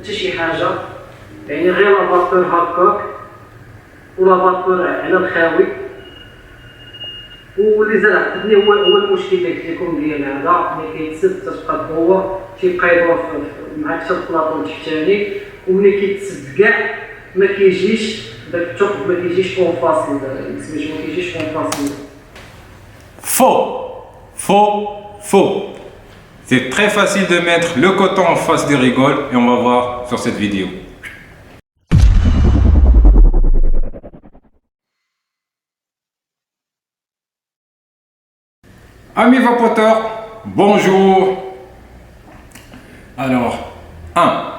حتى شي حاجه، يعني غير لاباطور هكاك ولاباطور على الخاوي. واللي زاد عقدني هو المشكل اللي قلت لكم ديال هذا، ملي كيتسد تتبقى القوه تيبقى مع حتى البلاطو التحتاني، وملي كيتسد كاع ما كيجيش داك الثقب، ما كيجيش اون فاصل، سميتو ما كيجيش اون فاصل. Faux. C'est très facile de mettre le coton en face des rigoles et on va voir sur cette vidéo. Amis vapoteurs, bonjour. Alors,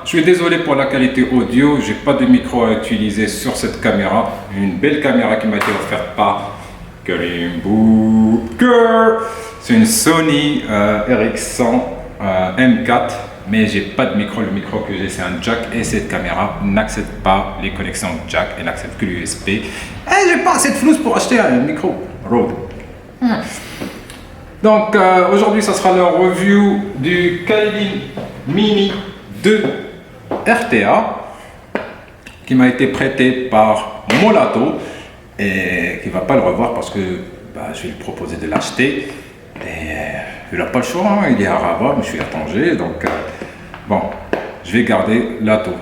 je suis désolé pour la qualité audio, j'ai pas de micro à utiliser sur cette caméra, une belle caméra qui m'a été offerte par Karim Booker. C'est une Sony RX100 M4, mais j'ai pas de micro. Le micro que j'ai c'est un jack et cette caméra n'accepte pas les connexions jack et n'accepte que l'USB. Et j'ai pas assez de flou pour acheter un micro Rode. Donc aujourd'hui ça sera la review du Kailin Mini 2 RTA qui m'a été prêté par Molato et qui va pas le revoir parce que je vais lui proposer de l'acheter. Et il n'a pas le choix, hein. Il est à Rabat, mais je suis à Tanger, donc bon, je vais garder l'Ato.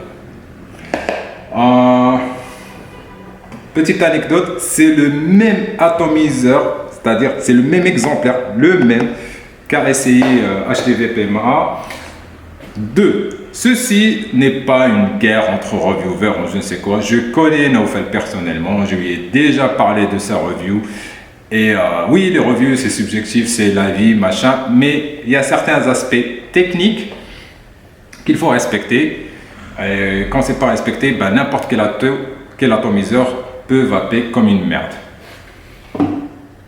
Petite anecdote, c'est le même atomiseur, c'est-à-dire c'est le même exemplaire, le même qu'a essayé HDV-PMA 2. Ceci n'est pas une guerre entre reviewers ou je ne sais quoi. Je connais Naufel personnellement, je lui ai déjà parlé de sa review. Et oui, les reviews c'est subjectif, c'est la vie, machin, mais il y a certains aspects techniques qu'il faut respecter. Et quand c'est pas respecté, n'importe quel atomiseur peut vaper comme une merde.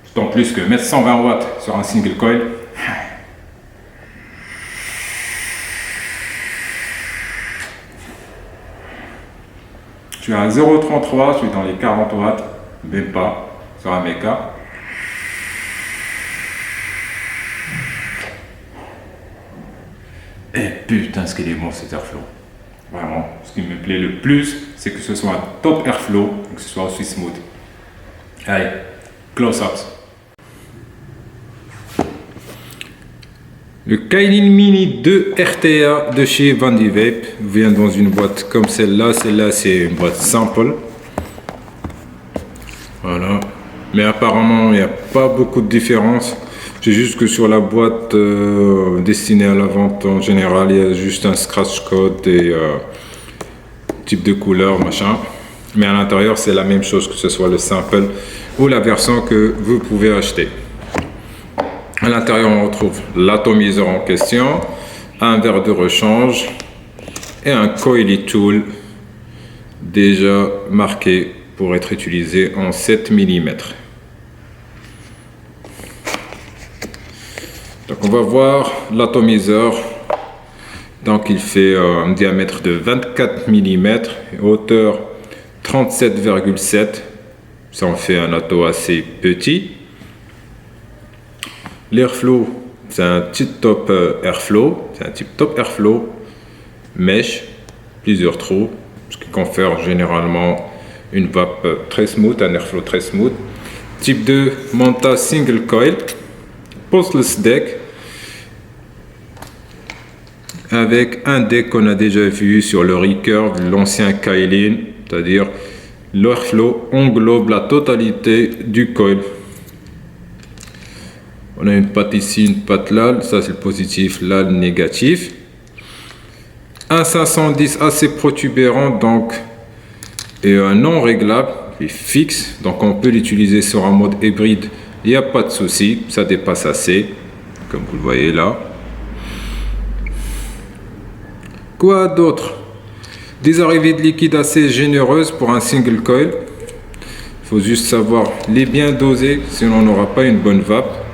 D'autant plus que mettre 120 watts sur un single coil. Je suis à 0,33, je suis dans les 40 watts, même pas, sur un méca. Et putain, ce qu'il est bon cet airflow. Vraiment, ce qui me plaît le plus, c'est que ce soit un top airflow, que ce soit aussi smooth. Allez, close-ups. Le Kailin Mini 2 RTA de chez Vandivape vient dans une boîte comme celle-là. Celle-là, c'est une boîte simple. Voilà. Mais apparemment, il n'y a pas beaucoup de différence. C'est juste que sur la boîte destinée à la vente en général, il y a juste un scratch code et type de couleur, machin. Mais à l'intérieur, c'est la même chose, que ce soit le simple ou la version que vous pouvez acheter. À l'intérieur, on retrouve l'atomiseur en question, un verre de rechange et un coily tool déjà marqué pour être utilisé en 7 mm. Donc on va voir l'atomiseur. Donc il fait un diamètre de 24 mm, hauteur 37,7. Ça en fait un ato assez petit. L'airflow, c'est un type top airflow. C'est un type top airflow mesh, plusieurs trous, ce qui confère généralement une vape très smooth, un airflow très smooth. Type 2, Manta single coil, pulseless deck, avec un deck qu'on a déjà vu sur le recurve de l'ancien Kailin, c'est-à-dire l'airflow englobe la totalité du coil. On a une patte ici, une patte là, ça c'est le positif, là le négatif. Un 510 assez protubérant donc, et un non réglable, est fixe, donc on peut l'utiliser sur un mode hybride, il n'y a pas de souci, ça dépasse assez, comme vous le voyez là. Quoi d'autre? Des arrivées de liquide assez généreuses pour un single coil. Il faut juste savoir les bien doser, sinon on n'aura pas une bonne vape.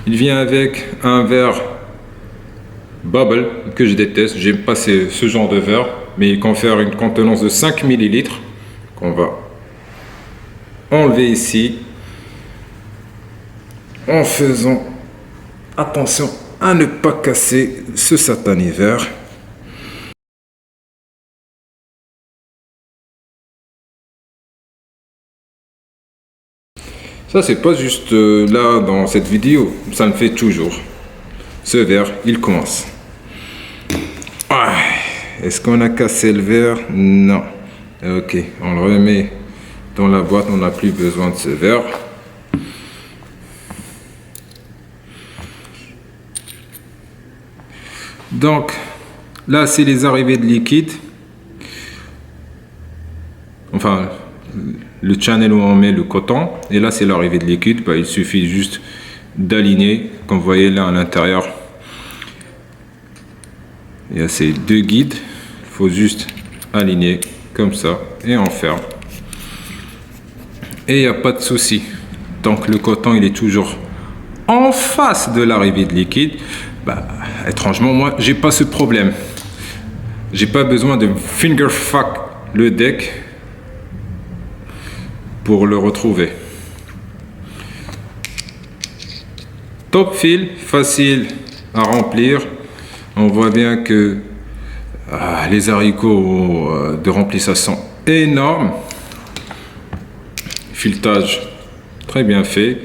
Il vient avec un verre bubble que je déteste, j'aime pas ce genre de verre, mais il confère une contenance de 5 ml qu'on va enlever ici en faisant attention à ne pas casser ce satané verre. Ça, c'est pas juste là dans cette vidéo, ça me fait toujours. Ce verre, il commence. Ah, est-ce qu'on a cassé le verre? Non. Ok, on le remet dans la boîte, on n'a plus besoin de ce verre. Donc, là, c'est les arrivées de liquide. Enfin, le channel où on met le coton. Et là, c'est l'arrivée de liquide. Bah, il suffit juste d'aligner. Comme vous voyez là à l'intérieur, il y a ces deux guides. Il faut juste aligner comme ça et on ferme. Et il n'y a pas de souci. Donc, le coton, il est toujours en face de l'arrivée de liquide. Bah, étrangement, moi, j'ai pas ce problème. J'ai pas besoin de finger fuck le deck pour le retrouver. Top fill, facile à remplir. On voit bien que les haricots de remplissage sont énormes. Filetage très bien fait.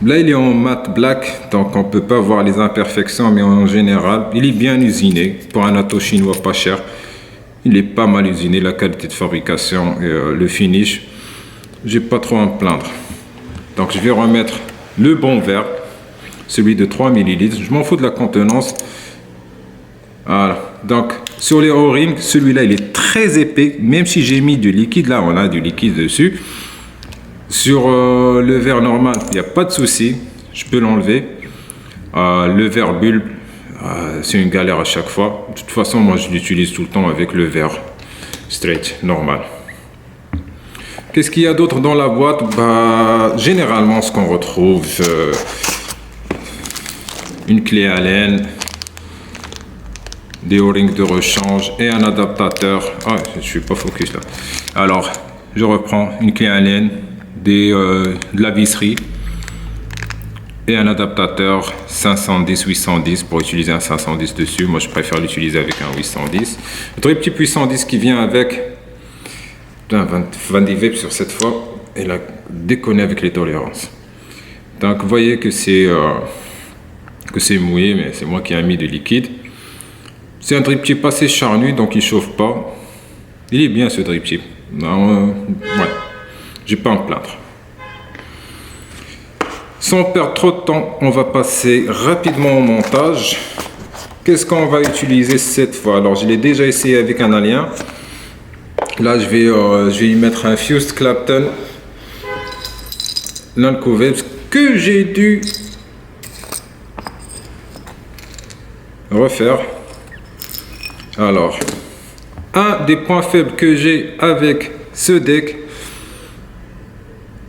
Là, il est en matte black, donc on peut pas voir les imperfections, mais en général, il est bien usiné. Pour un ato chinois pas cher, il est pas mal usiné. La qualité de fabrication et le finish, j'ai pas trop à me plaindre. Donc, je vais remettre le bon verre, celui de 3 ml. Je m'en fous de la contenance. Voilà. Donc, sur les O-rings, celui-là, il est très épais. Même si j'ai mis du liquide, là, on a du liquide dessus. Sur le verre normal, il n'y a pas de souci, je peux l'enlever. Le verre bulbe, c'est une galère à chaque fois. De toute façon, moi je l'utilise tout le temps avec le verre straight, normal. Qu'est-ce qu'il y a d'autre dans la boîte? Généralement, ce qu'on retrouve, une clé Allen, des O-rings de rechange et un adaptateur. Ah, je ne suis pas focus là. Alors, je reprends une clé Allen, de la visserie et un adaptateur 510-810 pour utiliser un 510 dessus. Moi, je préfère l'utiliser avec un 810. Le très petit puissant 10 qui vient avec 20 vapes sur cette fois et la déconner avec les tolérances. Donc, vous voyez que c'est mouillé, mais c'est moi qui ai mis de liquide. C'est un drip tip assez charnu, donc il chauffe pas. Il est bien ce drip tip. Ouais. Je vais pas me plaindre. Sans perdre trop de temps, on va passer rapidement au montage. Qu'est-ce qu'on va utiliser cette fois? Alors, je l'ai déjà essayé avec un alien. Là, je vais y mettre un Fused Clapton Lankoveps que j'ai dû refaire. Alors, un des points faibles que j'ai avec ce deck,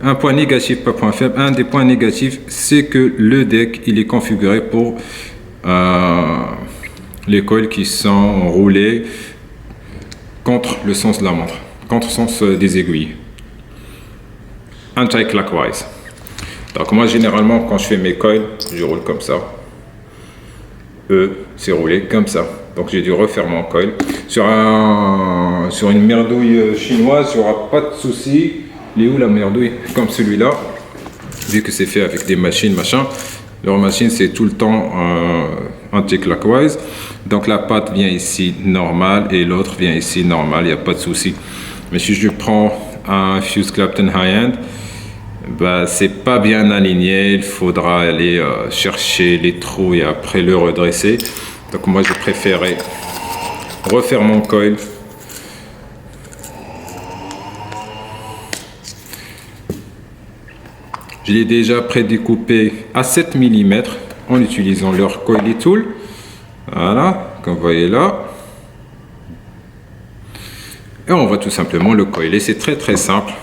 un point négatif, pas point faible, un des points négatifs, c'est que le deck, il est configuré pour les coils qui sont roulés contre le sens de la montre, contre le sens des aiguilles, anti-clockwise. Donc moi, généralement, quand je fais mes coils, je roule comme ça. C'est roulé comme ça. Donc j'ai dû refaire mon coil. Sur une merdouille chinoise, il n'y aura pas de souci. Il est où la merdouille? Comme celui-là, vu que c'est fait avec des machines, machin. Leur machine, c'est tout le temps anti-clockwise. Donc la patte vient ici normale et l'autre vient ici normale. Il n'y a pas de souci. Mais si je prends un Fused Clapton High-End, c'est pas bien aligné. Il faudra aller chercher les trous et après le redresser. Donc moi, je préférais refaire mon coil. Je l'ai déjà prédécoupé à 7 mm en utilisant leur coily tool. Voilà, comme vous voyez là. Et on va tout simplement le coiler. C'est très très simple.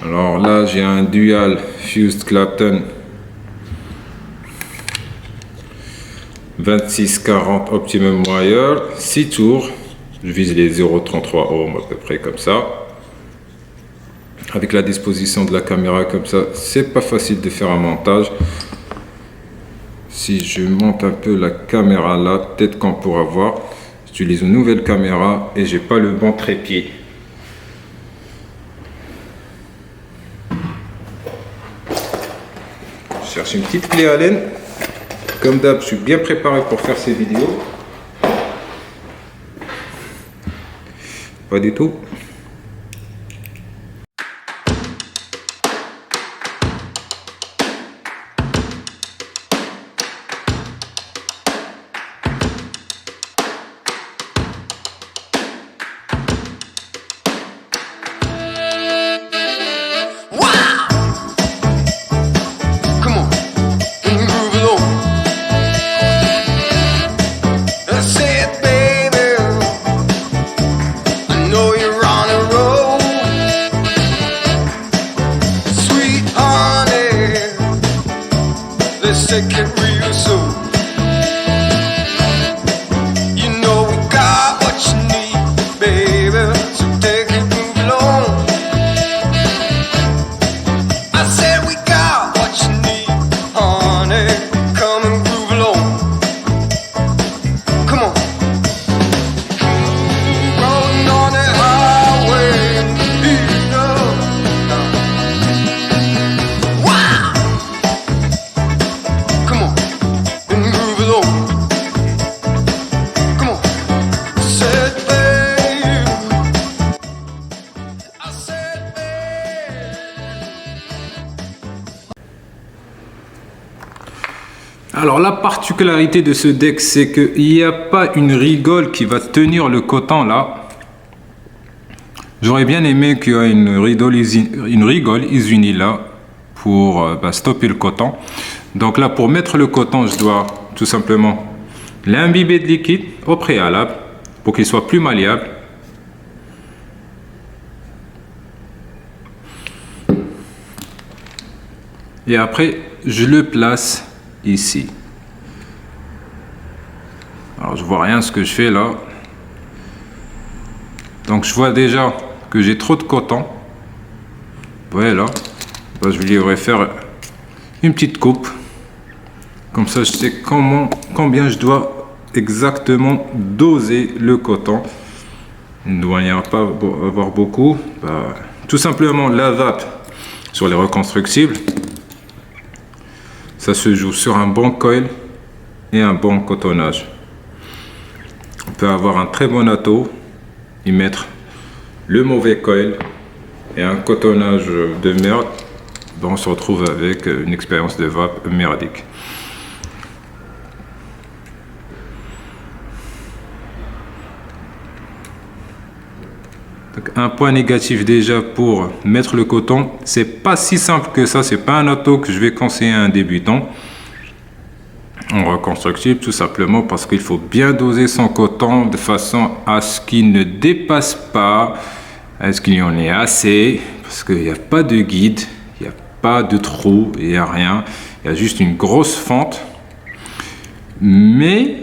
Alors là, j'ai un dual Fused Clapton 26-40 Optimum Wire, 6 tours. Je vise les 0,33 ohms à peu près comme ça. Avec la disposition de la caméra comme ça, c'est pas facile de faire un montage. Si je monte un peu la caméra là, peut-être qu'on pourra voir. J'utilise une nouvelle caméra et j'ai pas le bon trépied. cherche une petite clé Allen. Comme d'hab, je suis bien préparé pour faire ces vidéos. Pas du tout. Take it real soon. You know we got what you need, baby. So take it, move along. I said we got what you need, honey. Come and groove along. Come on. Rolling on the highway, beating up. Wow. Come on, and move it on. Come on, said babe. I said babe. Alors la particularité de ce deck, c'est qu'il n'y a pas une rigole qui va tenir le coton là. J'aurais bien aimé qu'il y ait une rigole unie là pour stopper le coton. Donc là, pour mettre le coton, je dois tout simplement l'imbiber de liquide au préalable pour qu'il soit plus malléable. Et après, je le place ici. Alors, je vois rien ce que je fais là. Donc, je vois déjà que j'ai trop de coton. Voilà. Ben, je devrais faire une petite coupe. Comme ça, je sais combien je dois exactement doser le coton. Il ne doit y avoir beaucoup. Bah, tout simplement, la vape sur les reconstructibles, ça se joue sur un bon coil et un bon cotonnage. On peut avoir un très bon atto, y mettre le mauvais coil et un cotonnage de merde. Ben, on se retrouve avec une expérience de vape merdique. Donc, un point négatif déjà pour mettre le coton, c'est pas si simple que ça, c'est pas un atto que je vais conseiller à un débutant en reconstructible, tout simplement parce qu'il faut bien doser son coton de façon à ce qu'il ne dépasse pas, à ce qu'il y en ait assez, parce qu'il n'y a pas de guide, il n'y a pas de trou, il n'y a rien, il y a juste une grosse fente. Mais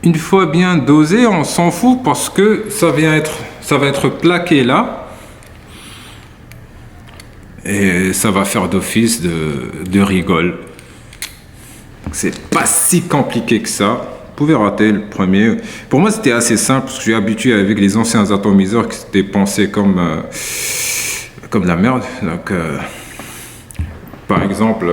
une fois bien dosé, on s'en fout parce que ça va être plaqué là et ça va faire d'office de rigole. C'est pas si compliqué que ça. Vous pouvez rater le premier. Pour moi, c'était assez simple parce que je suis habitué avec les anciens atomiseurs qui étaient pensés comme de la merde. Donc, par exemple,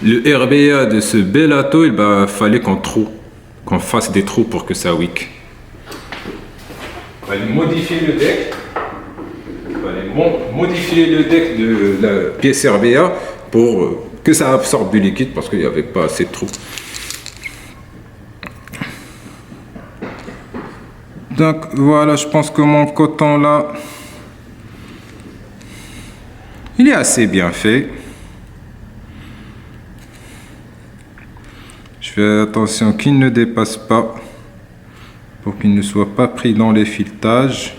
le RBA de ce bel atto, il fallait qu'on fasse des trous pour que ça wick. Il fallait modifier le deck. Modifier le deck de la pièce RBA pour que ça absorbe du liquide parce qu'il n'y avait pas assez de trous. Donc voilà, je pense que mon coton là, il est assez bien fait. Je fais attention qu'il ne dépasse pas pour qu'il ne soit pas pris dans les filetages.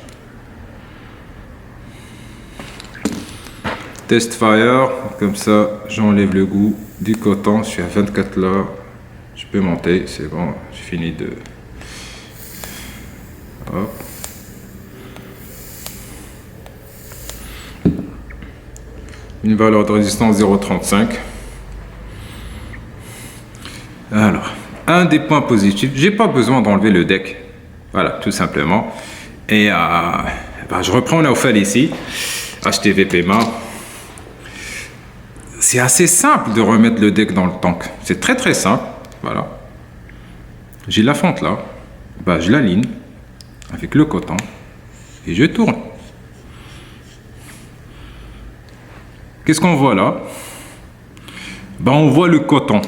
Test fire, comme ça j'enlève le goût du coton. Je suis à 24 là, je peux monter, c'est bon, j'ai fini de... Hop. Une valeur de résistance 0,35. Alors, un des points positifs, j'ai pas besoin d'enlever le deck, voilà, tout simplement. Et Ben, je reprends Naufel ici, HTV-PMA. C'est assez simple de remettre le deck dans le tank. C'est très très simple. Voilà. J'ai la fente là. Ben, je l'aligne avec le coton et je tourne. Qu'est-ce qu'on voit là? Ben, on voit le coton.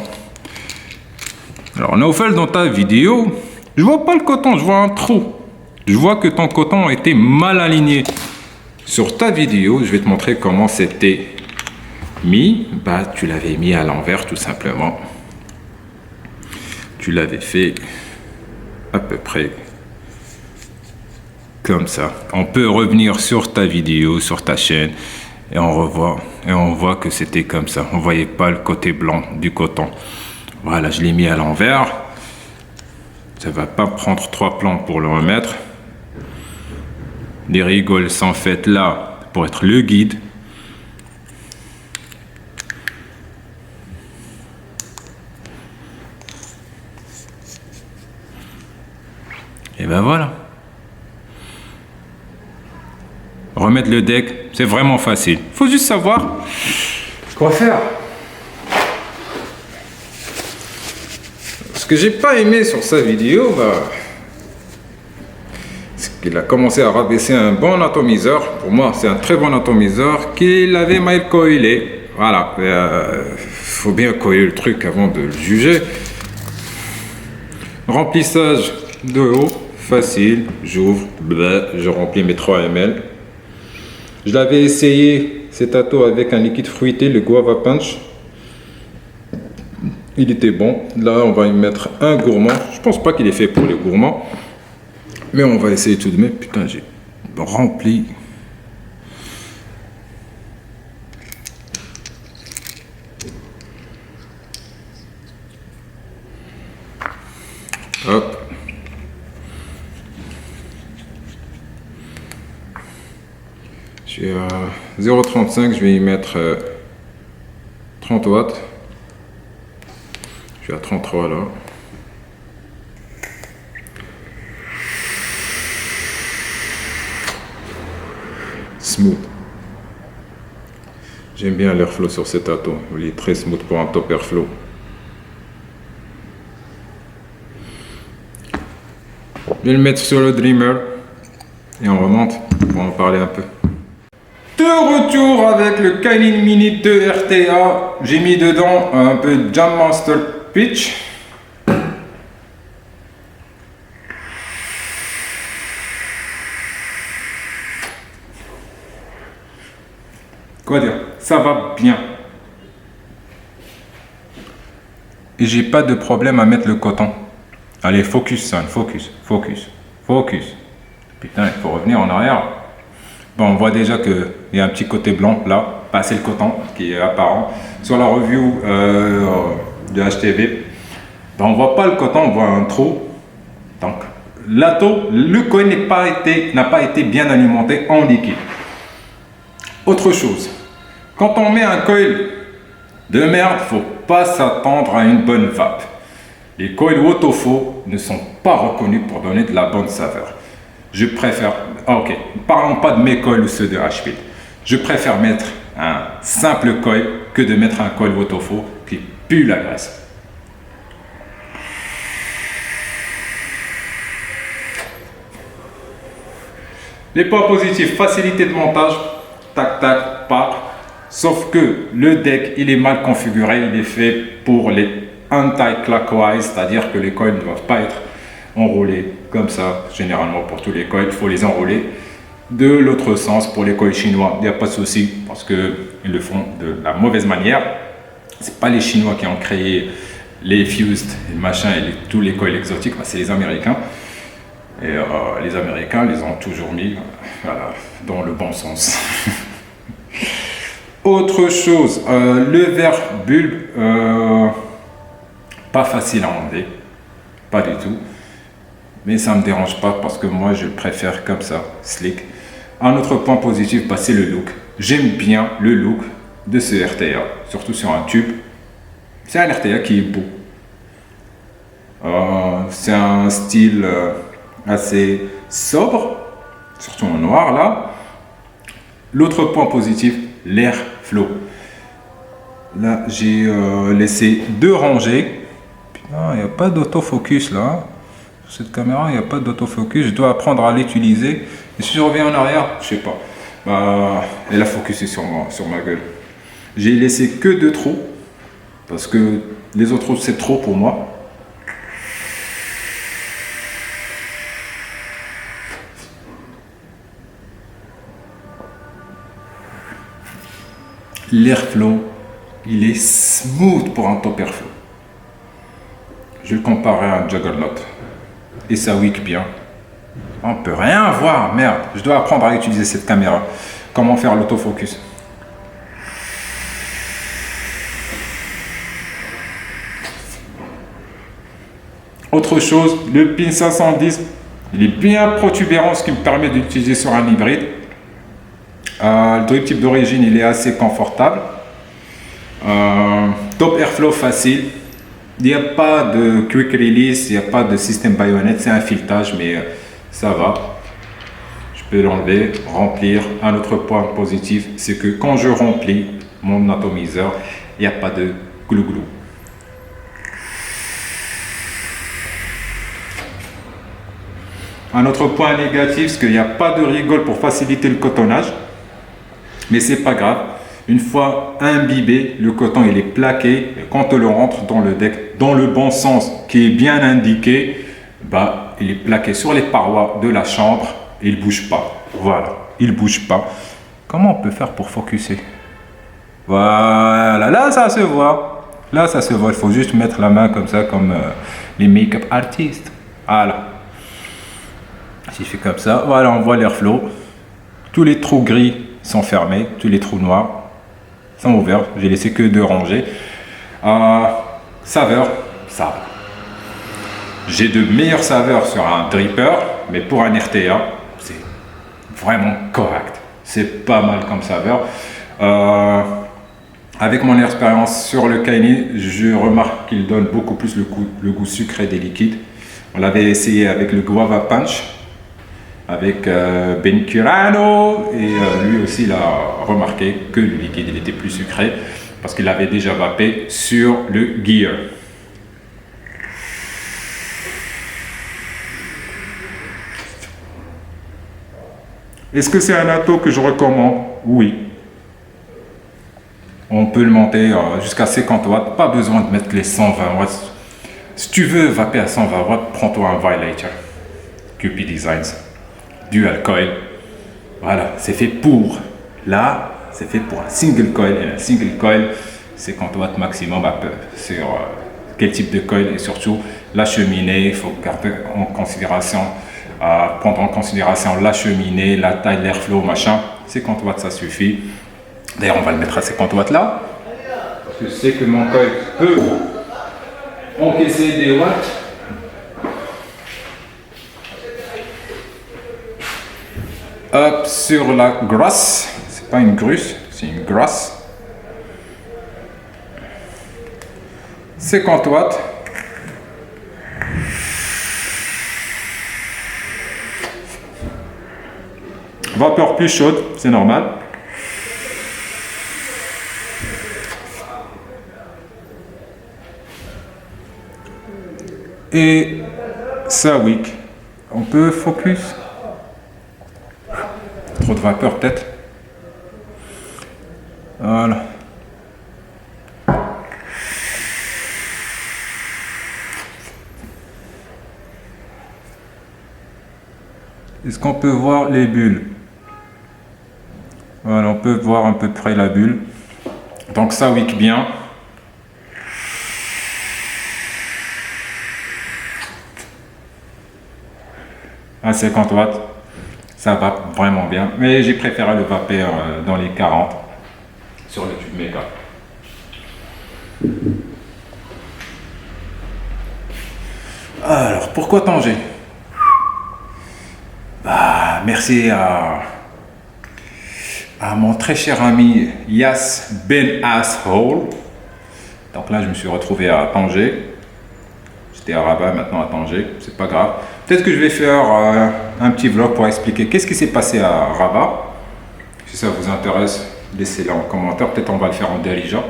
Alors, Naufel, dans ta vidéo, je vois pas le coton, je vois un trou. Je vois que ton coton a été mal aligné. Sur ta vidéo, je vais te montrer comment c'était mis. Bah, tu l'avais mis à l'envers, tout simplement. Tu l'avais fait à peu près comme ça. On peut revenir sur ta vidéo, sur ta chaîne, et on revoit, et on voit que c'était comme ça. On voyait pas le côté blanc du coton. Voilà, je l'ai mis à l'envers. Ça va pas prendre 3 plans pour le remettre. Les rigoles sont faites là pour être le guide. Et ben voilà. Remettre le deck, c'est vraiment facile. Il faut juste savoir quoi faire. Ce que j'ai pas aimé sur sa vidéo, c'est qu'il a commencé à rabaisser un bon atomiseur. Pour moi, c'est un très bon atomiseur qu'il avait mal coilé. Voilà. Faut bien coller le truc avant de le juger. Remplissage de haut, facile. J'ouvre, je remplis mes 3 ml. Je l'avais essayé, cet ato, avec un liquide fruité, le Guava Punch. Il était bon. Là, on va y mettre un gourmand. Je pense pas qu'il est fait pour les gourmands. Mais on va essayer tout de même. Putain, j'ai rempli. Hop. Je suis à 0,35. Je vais y mettre 30 watts. Je suis à 33 là. Smooth. J'aime bien l'airflow sur cet ato. Il est très smooth pour un top airflow. Je vais le mettre sur le Dreamer et on remonte pour en parler un peu. De retour avec le Kailin Mini 2 RTA. J'ai mis dedans un peu de Jam Master Pitch. Quoi dire? Ça va bien. Et j'ai pas de problème à mettre le coton. Allez, focus, son, focus, focus, focus. Putain, il faut revenir en arrière. Bon, on voit déjà qu'il y a un petit côté blanc là, pas c'est le coton qui est apparent. Sur la review de HTV, ben, on voit pas le coton, on voit un trou. Donc, l'ato, le coil n'a pas été bien alimenté en liquide. Autre chose, quand on met un coil de merde, faut pas s'attendre à une bonne vape. Les coils Wotofo ne sont pas reconnus pour donner de la bonne saveur. Je préfère, ok, parlons pas de mes coils ou ceux de HP. Je préfère mettre un simple coil que de mettre un coil Wotofo qui pue la graisse. Les points positifs, facilité de montage, tac tac, pas. Sauf que le deck, il est mal configuré, il est fait pour les anti-clockwise, c'est-à-dire que les coils ne doivent pas être enroulés comme ça. Généralement, pour tous les coils, il faut les enrouler de l'autre sens. Pour les coils chinois, il n'y a pas de souci parce qu'ils le font de la mauvaise manière. C'est pas les Chinois qui ont créé les fused, les machins et tous les coils exotiques, c'est les Américains. Et les Américains les ont toujours mis voilà, dans le bon sens. Autre chose, le verre bulbe, pas facile à enlever, pas du tout. Mais ça ne me dérange pas parce que moi je préfère comme ça, slick. Un autre point positif, c'est le look. J'aime bien le look de ce RTA, surtout sur un tube. C'est un RTA qui est beau. C'est un style assez sobre, surtout en noir là. L'autre point positif, l'airflow. Là, j'ai laissé 2 rangées. Putain, il n'y a pas d'autofocus là. Sur cette caméra, il n'y a pas d'autofocus. Je dois apprendre à l'utiliser. Et si je reviens en arrière, je sais pas. Bah, elle a focusé sur moi, sur ma gueule. J'ai laissé que 2 trous. Parce que les autres trous, c'est trop pour moi. L'airflow, il est smooth pour un top airflow. Je le comparais à un Juggernaut. Et ça wick bien. On peut rien voir, merde. Je dois apprendre à utiliser cette caméra. Comment faire l'autofocus. Autre chose, le pin 510, il est bien protubérant, ce qui me permet d'utiliser sur un hybride. Le drip tip d'origine, il est assez confortable. Top airflow facile. Il n'y a pas de quick release, il n'y a pas de système baïonnette, c'est un filetage, mais ça va. Je peux l'enlever, remplir. Un autre point positif, c'est que quand je remplis mon atomiseur, il n'y a pas de glou-glou. Un autre point négatif, c'est qu'il n'y a pas de rigole pour faciliter le cotonnage. Mais c'est pas grave. Une fois imbibé, le coton il est plaqué. Et quand on le rentre dans le deck, dans le bon sens qui est bien indiqué, bah, il est plaqué sur les parois de la chambre. Et il bouge pas. Voilà, il bouge pas. Comment on peut faire pour focuser? Voilà, là ça se voit. Là ça se voit. Il faut juste mettre la main comme ça, comme les make-up artistes. Voilà. Si je fais comme ça, voilà, on voit l'airflow. Tous les trous gris sont fermés, tous les trous noirs sont ouverts. J'ai laissé que 2 rangées. Saveur, ça va. J'ai de meilleures saveurs sur un dripper, mais pour un RTA, c'est vraiment correct. C'est pas mal comme saveur. Avec mon expérience sur le Kaini, je remarque qu'il donne beaucoup plus le goût sucré des liquides. On l'avait essayé avec le Guava Punch, avec Ben Curano, et lui aussi il a remarqué que le liquide il était plus sucré parce qu'il avait déjà vapé sur le Gear. Est-ce que c'est un ato que je recommande? Oui. On peut le monter jusqu'à 50 watts, pas besoin de mettre les 120 watts. Si tu veux vaper à 120 watts, prends-toi un Violator, QP Designs. Dual coil, voilà, c'est fait pour. Là, c'est fait pour un single coil. Et un single coil, 50 watts maximum sur quel type de coil et surtout la cheminée. Il faut garder en considération, prendre en considération la cheminée, la taille, l'airflow, machin. 50 watts, ça suffit. D'ailleurs, on va le mettre à 50 watts là, parce que je sais que mon coil peut encaisser des watts. Hop, sur la grasse, c'est pas une grusse, c'est une grasse. 50 watts. Vapeur plus chaude, c'est normal. Et ça wick. On peut focus. Trop de vapeur peut-être. Voilà. Est-ce qu'on peut voir les bulles? Voilà, on peut voir à peu près la bulle. Donc ça wick bien. À 50 watts. Ça va vraiment bien, mais j'ai préféré le vaper dans les 40 sur le tube méga. Alors, pourquoi Tanger? Bah, merci à mon très cher ami Yas Ben Asshole. Donc là, je me suis retrouvé à Tanger. J'étais à Rabat, maintenant à Tanger, c'est pas grave. peut-être que je vais faire un petit vlog pour expliquer qu'est-ce qui s'est passé à Rabat. Si ça vous intéresse, laissez-le en commentaire. Peut-être on va le faire en Darija.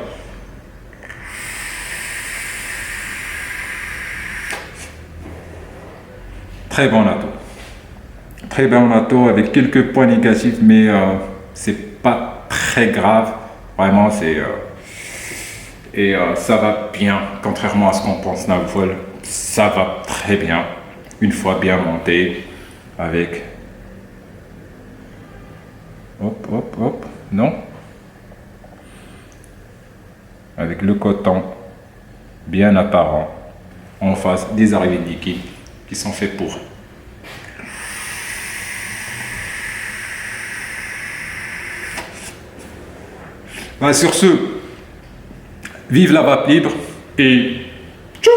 Très bon atout. Très bon atout avec quelques points négatifs, mais c'est pas très grave. Vraiment, c'est... et ça va bien, contrairement à ce qu'on pense dans le vol. Ça va très bien, une fois bien monté, avec... Hop, hop, hop, non. Avec le coton bien apparent en face des arrivées de liquide qui sont faits pour. Sur ce, vive la vape libre et tchou!